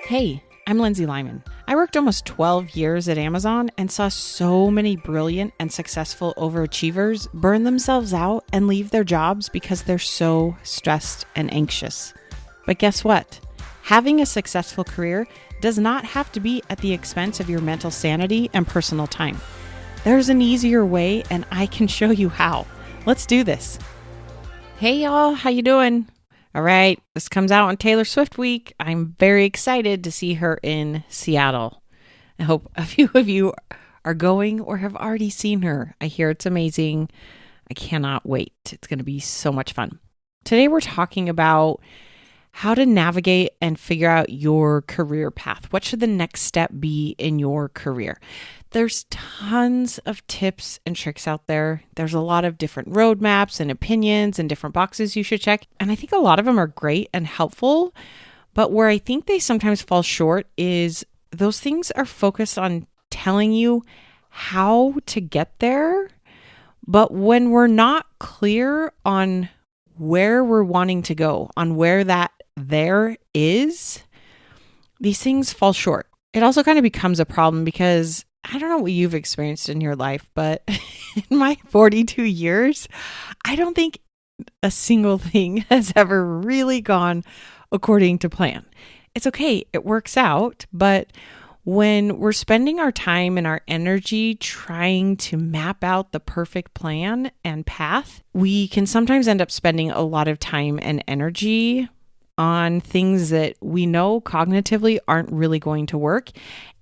Hey, I'm Lindsay Lyman. I worked almost 12 years at Amazon and saw so many brilliant and successful overachievers burn themselves out and leave their jobs because they're so stressed and anxious. But guess what? Having a successful career does not have to be at the expense of your mental sanity and personal time. There's an easier way, and I can show you how. Let's do this. Hey y'all, how you doing? All right, this comes out on Taylor Swift week. I'm very excited to see her in Seattle. I hope a few of you are going or have already seen her. I hear it's amazing. I cannot wait. It's going to be so much fun. Today we're talking about how to navigate and figure out your career path. What should the next step be in your career? There's tons of tips and tricks out there. There's a lot of different roadmaps and opinions and different boxes you should check. And I think a lot of them are great and helpful. But where I think they sometimes fall short is those things are focused on telling you how to get there. But when we're not clear on where we're wanting to go, on where that there is, these things fall short. It also kind of becomes a problem because I don't know what you've experienced in your life, but in my 42 years, I don't think a single thing has ever really gone according to plan. It's okay, it works out, but when we're spending our time and our energy trying to map out the perfect plan and path, we can sometimes end up spending a lot of time and energy on things that we know cognitively aren't really going to work.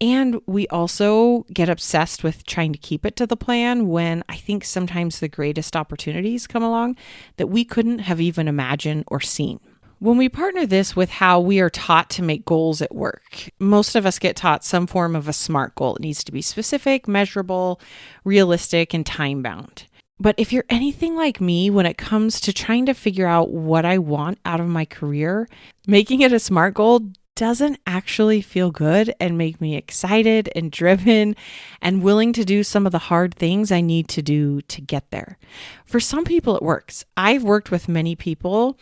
And we also get obsessed with trying to keep it to the plan when I think sometimes the greatest opportunities come along that we couldn't have even imagined or seen. When we partner this with how we are taught to make goals at work, most of us get taught some form of a SMART goal. It needs to be specific, measurable, realistic, and time-bound. But if you're anything like me, when it comes to trying to figure out what I want out of my career, making it a SMART goal doesn't actually feel good and make me excited and driven and willing to do some of the hard things I need to do to get there. For some people, it works. I've worked with many people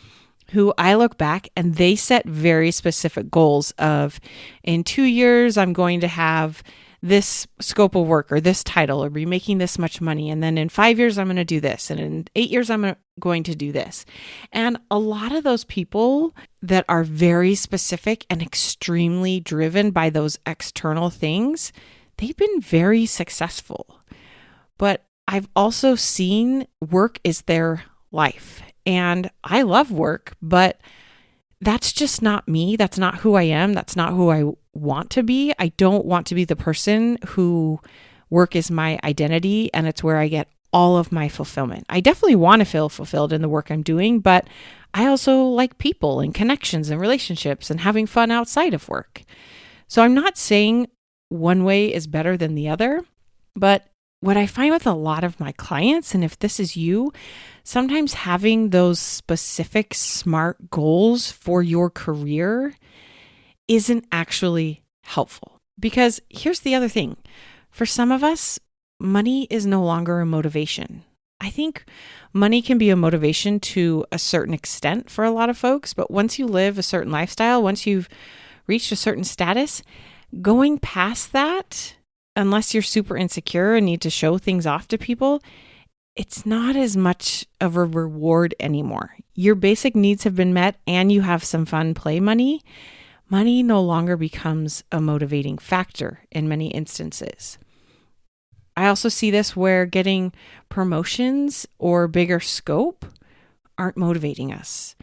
who I look back and they set very specific goals of, in 2 years, I'm going to have this scope of work or this title or be making this much money. And then in 5 years, I'm going to do this. And in 8 years, I'm going to do this. And a lot of those people that are very specific and extremely driven by those external things, they've been very successful. But I've also seen work is their life. And I love work, but that's just not me. That's not who I am. That's not who I want to be. I don't want to be the person who work is my identity and it's where I get all of my fulfillment. I definitely want to feel fulfilled in the work I'm doing, but I also like people and connections and relationships and having fun outside of work. So I'm not saying one way is better than the other, but what I find with a lot of my clients, and if this is you, sometimes having those specific SMART goals for your career isn't actually helpful. Because here's the other thing. For some of us, money is no longer a motivation. I think money can be a motivation to a certain extent for a lot of folks, but once you live a certain lifestyle, once you've reached a certain status, going past that, unless you're super insecure and need to show things off to people, it's not as much of a reward anymore. Your basic needs have been met and you have some fun play money. Money no longer becomes a motivating factor in many instances. I also see this where getting promotions or bigger scope aren't motivating us.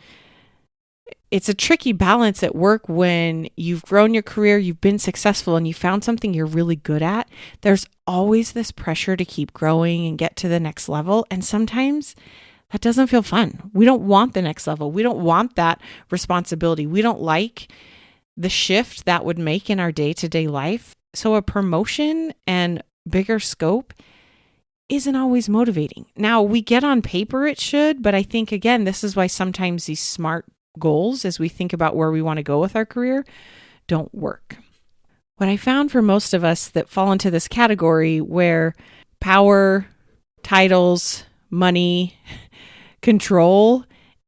It's a tricky balance at work when you've grown your career, you've been successful, and you found something you're really good at. There's always this pressure to keep growing and get to the next level. And sometimes that doesn't feel fun. We don't want the next level. We don't want that responsibility. We don't like the shift that would make in our day-to-day life. So a promotion and bigger scope isn't always motivating. Now, we get on paper it should, but I think, again, this is why sometimes these SMART goals, as we think about where we want to go with our career, don't work. What I found for most of us that fall into this category where power, titles, money, control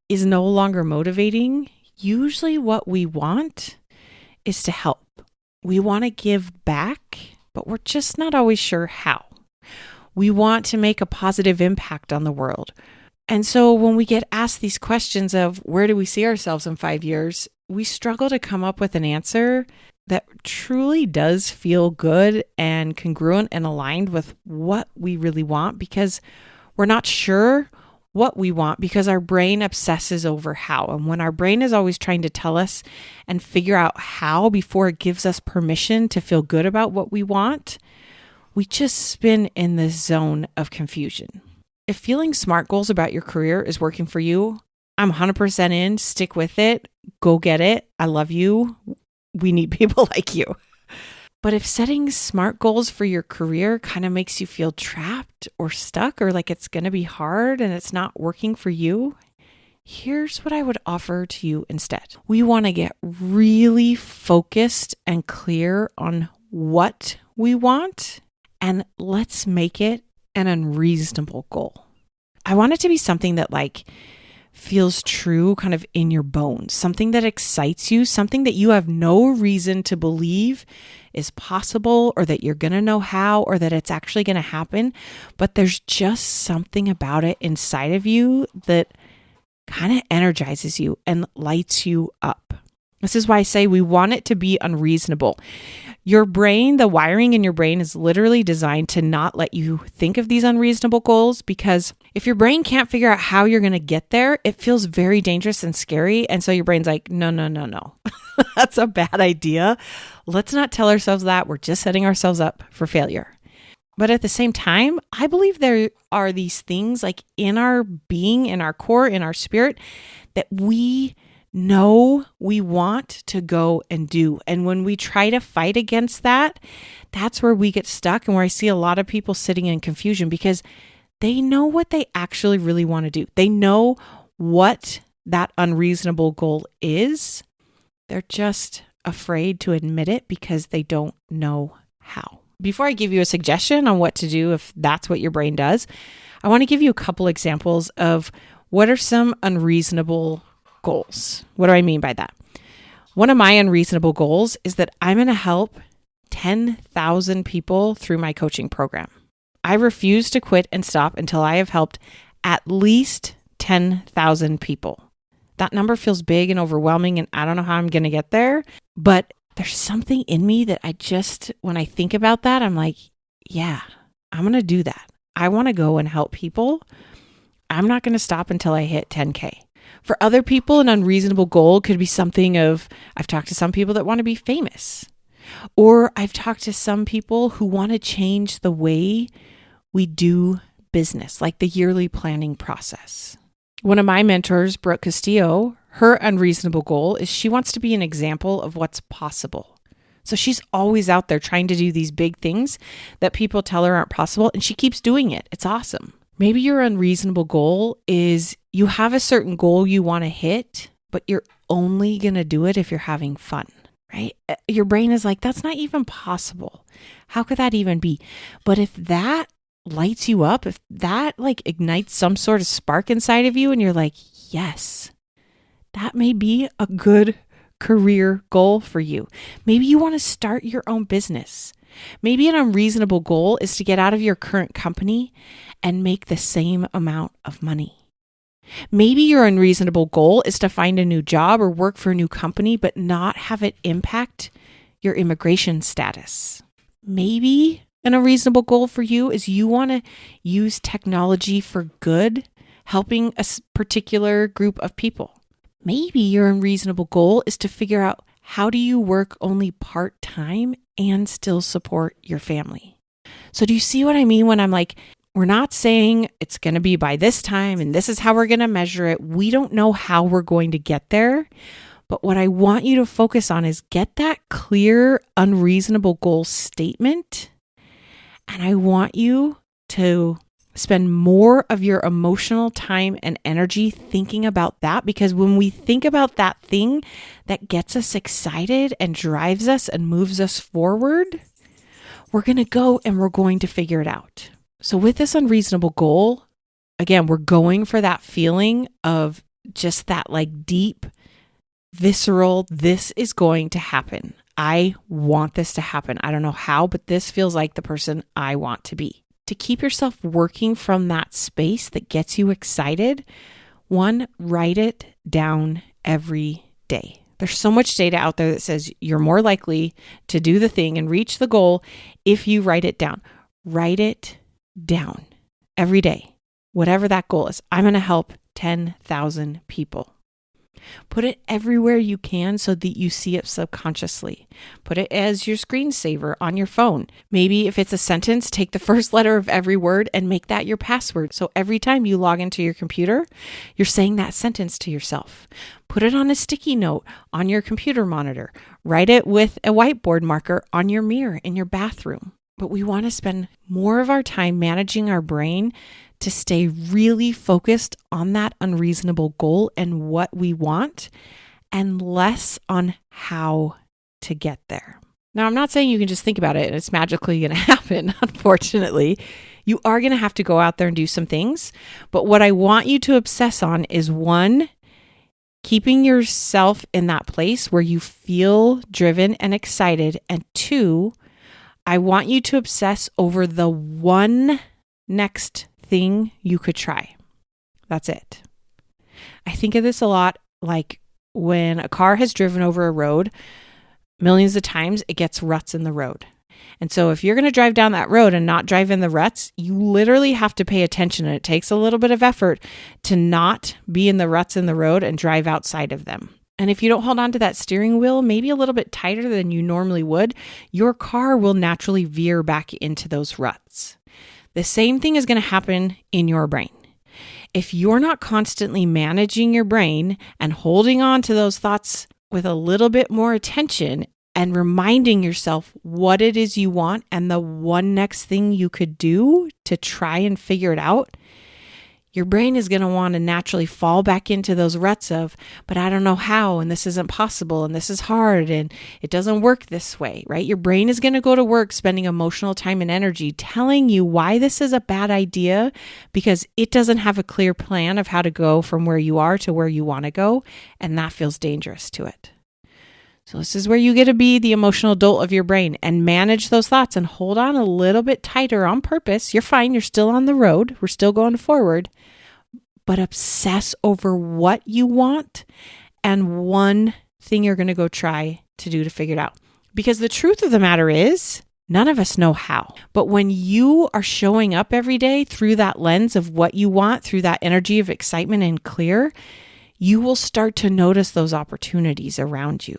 is no longer motivating, usually what we want is to help. we want to give back, but we're just not always sure how. We want to make a positive impact on the world. And so when we get asked these questions of where do we see ourselves in 5 years, we struggle to come up with an answer that truly does feel good and congruent and aligned with what we really want, because we're not sure what we want because our brain obsesses over how. And when our brain is always trying to tell us and figure out how before it gives us permission to feel good about what we want, we just spin in this zone of confusion. If feeling SMART goals about your career is working for you, I'm 100% in. Stick with it. Go get it. I love you. We need people like you. But if setting SMART goals for your career kind of makes you feel trapped or stuck or like it's going to be hard and it's not working for you, here's what I would offer to you instead. We want to get really focused and clear on what we want, and let's make it an unreasonable goal. I want it to be something that feels true kind of in your bones, something that excites you, something that you have no reason to believe is possible or that you're going to know how or that it's actually going to happen. But there's just something about it inside of you that kind of energizes you and lights you up. This is why I say we want it to be unreasonable. Your brain, the wiring in your brain is literally designed to not let you think of these unreasonable goals, because if your brain can't figure out how you're going to get there, it feels very dangerous and scary. And so your brain's like, no. That's a bad idea. Let's not tell ourselves that. We're just setting ourselves up for failure. But at the same time, I believe there are these things in our being, in our core, in our spirit that we know we want to go and do. And when we try to fight against that, that's where we get stuck and where I see a lot of people sitting in confusion because they know what they actually really want to do. They know what that unreasonable goal is. They're just afraid to admit it because they don't know how. Before I give you a suggestion on what to do if that's what your brain does, I want to give you a couple examples of what are some unreasonable goals. What do I mean by that? One of my unreasonable goals is that I'm going to help 10,000 people through my coaching program. I refuse to quit and stop until I have helped at least 10,000 people. That number feels big and overwhelming, and I don't know how I'm going to get there, but there's something in me that when I think about that, I'm like, yeah, I'm going to do that. I want to go and help people. I'm not going to stop until I hit 10K. For other people, an unreasonable goal could be something of, I've talked to some people that want to be famous, or I've talked to some people who want to change the way we do business, like the yearly planning process. One of my mentors, Brooke Castillo, her unreasonable goal is she wants to be an example of what's possible. So she's always out there trying to do these big things that people tell her aren't possible, and she keeps doing it. It's awesome. Maybe your unreasonable goal is you have a certain goal you want to hit, but you're only going to do it if you're having fun, right? Your brain is like, that's not even possible. How could that even be? But if that lights you up, if that ignites some sort of spark inside of you and you're like, yes, that may be a good career goal for you. Maybe you want to start your own business. Maybe an unreasonable goal is to get out of your current company and make the same amount of money. Maybe your unreasonable goal is to find a new job or work for a new company, but not have it impact your immigration status. Maybe an unreasonable goal for you is you want to use technology for good, helping a particular group of people. Maybe your unreasonable goal is to figure out how do you work only part-time and still support your family. So do you see what I mean when I'm like, we're not saying it's going to be by this time and this is how we're going to measure it. We don't know how we're going to get there. But what I want you to focus on is get that clear, unreasonable goal statement. And I want you to spend more of your emotional time and energy thinking about that, because when we think about that thing that gets us excited and drives us and moves us forward, we're going to go and we're going to figure it out. So with this unreasonable goal, again, we're going for that feeling of just that deep, visceral, this is going to happen. I want this to happen. I don't know how, but this feels like the person I want to be. To keep yourself working from that space that gets you excited, one, write it down every day. There's so much data out there that says you're more likely to do the thing and reach the goal if you write it down. Write it down every day, whatever that goal is. I'm going to help 10,000 people. Put it everywhere you can so that you see it subconsciously. Put it as your screensaver on your phone. Maybe if it's a sentence, take the first letter of every word and make that your password. So every time you log into your computer, you're saying that sentence to yourself. Put it on a sticky note on your computer monitor. Write it with a whiteboard marker on your mirror in your bathroom. But we want to spend more of our time managing our brain to stay really focused on that unreasonable goal and what we want, and less on how to get there. Now, I'm not saying you can just think about it and it's magically going to happen. Unfortunately, you are going to have to go out there and do some things. But what I want you to obsess on is, one, keeping yourself in that place where you feel driven and excited. And two, I want you to obsess over the one next thing you could try. That's it. I think of this a lot, like when a car has driven over a road, millions of times it gets ruts in the road. And so if you're going to drive down that road and not drive in the ruts, you literally have to pay attention, and it takes a little bit of effort to not be in the ruts in the road and drive outside of them. And if you don't hold on to that steering wheel, maybe a little bit tighter than you normally would, your car will naturally veer back into those ruts. The same thing is going to happen in your brain. If you're not constantly managing your brain and holding on to those thoughts with a little bit more attention and reminding yourself what it is you want and the one next thing you could do to try and figure it out, your brain is going to want to naturally fall back into those ruts of, but I don't know how, and this isn't possible, and this is hard, and it doesn't work this way, right? Your brain is going to go to work spending emotional time and energy telling you why this is a bad idea, because it doesn't have a clear plan of how to go from where you are to where you want to go, and that feels dangerous to it. So this is where you get to be the emotional adult of your brain and manage those thoughts and hold on a little bit tighter on purpose. You're fine. You're still on the road. We're still going forward. But obsess over what you want and one thing you're going to go try to do to figure it out. Because the truth of the matter is, none of us know how. But when you are showing up every day through that lens of what you want, through that energy of excitement and clear, you will start to notice those opportunities around you.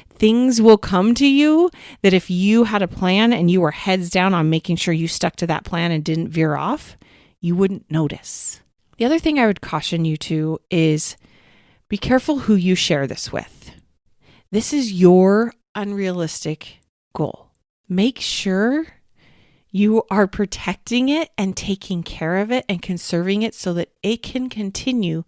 Things will come to you that if you had a plan and you were heads down on making sure you stuck to that plan and didn't veer off, you wouldn't notice. The other thing I would caution you to is be careful who you share this with. This is your unrealistic goal. Make sure you are protecting it and taking care of it and conserving it so that it can continue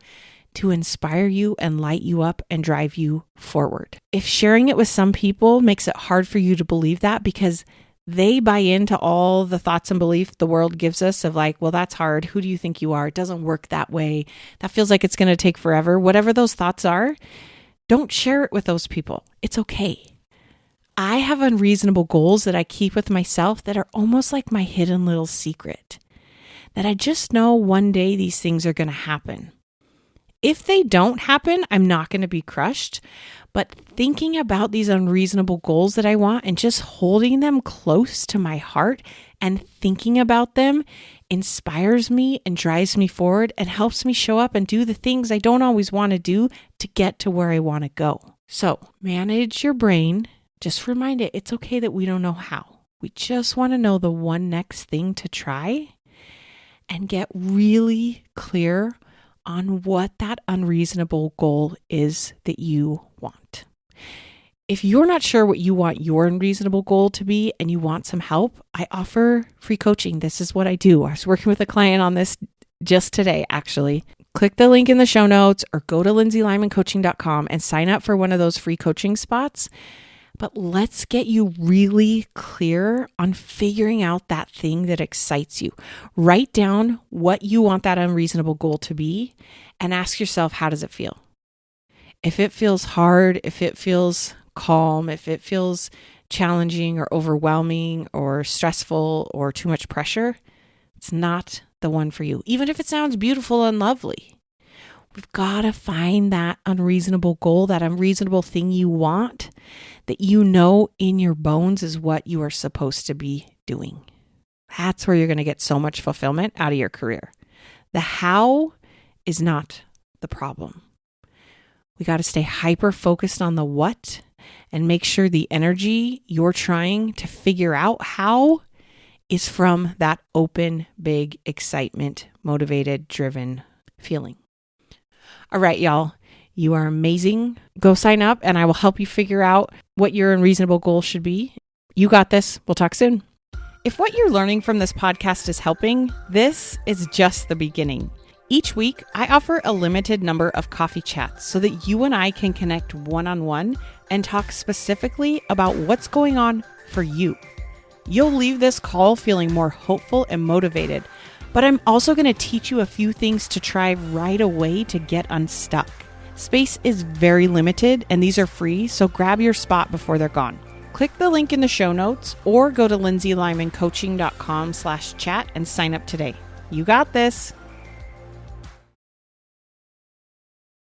to inspire you and light you up and drive you forward. If sharing it with some people makes it hard for you to believe that because they buy into all the thoughts and beliefs the world gives us of like, well, that's hard. Who do you think you are? It doesn't work that way. That feels like it's going to take forever. Whatever those thoughts are, don't share it with those people. It's okay. I have unreasonable goals that I keep with myself that are almost like my hidden little secret, that I just know one day these things are going to happen. If they don't happen, I'm not going to be crushed. But thinking about these unreasonable goals that I want and just holding them close to my heart and thinking about them inspires me and drives me forward and helps me show up and do the things I don't always want to do to get to where I want to go. So manage your brain. Just remind it, it's okay that we don't know how. We just want to know the one next thing to try and get really clear on what that unreasonable goal is that you want. If you're not sure what you want your unreasonable goal to be and you want some help, I offer free coaching. This is what I do. I was working with a client on this just today, actually. Click the link in the show notes or go to lindsaylymancoaching.com and sign up for one of those free coaching spots. But let's get you really clear on figuring out that thing that excites you. Write down what you want that unreasonable goal to be and ask yourself, how does it feel? If it feels hard, if it feels calm, if it feels challenging or overwhelming or stressful or too much pressure, it's not the one for you, even if it sounds beautiful and lovely. We've got to find that unreasonable goal, that unreasonable thing you want, that you know in your bones is what you are supposed to be doing. That's where you're going to get so much fulfillment out of your career. The how is not the problem. We got to stay hyper focused on the what and make sure the energy you're trying to figure out how is from that open, big, excitement, motivated, driven feeling. All right, y'all, you are amazing. Go sign up and I will help you figure out what your unreasonable goal should be. You got this. We'll talk soon. If what you're learning from this podcast is helping, this is just the beginning. Each week, I offer a limited number of coffee chats so that you and I can connect one-on-one and talk specifically about what's going on for you. You'll leave this call feeling more hopeful and motivated, but I'm also going to teach you a few things to try right away to get unstuck. Space is very limited and these are free, so grab your spot before they're gone. Click the link in the show notes or go to lindsaylymancoaching.com/chat and sign up today. You got this.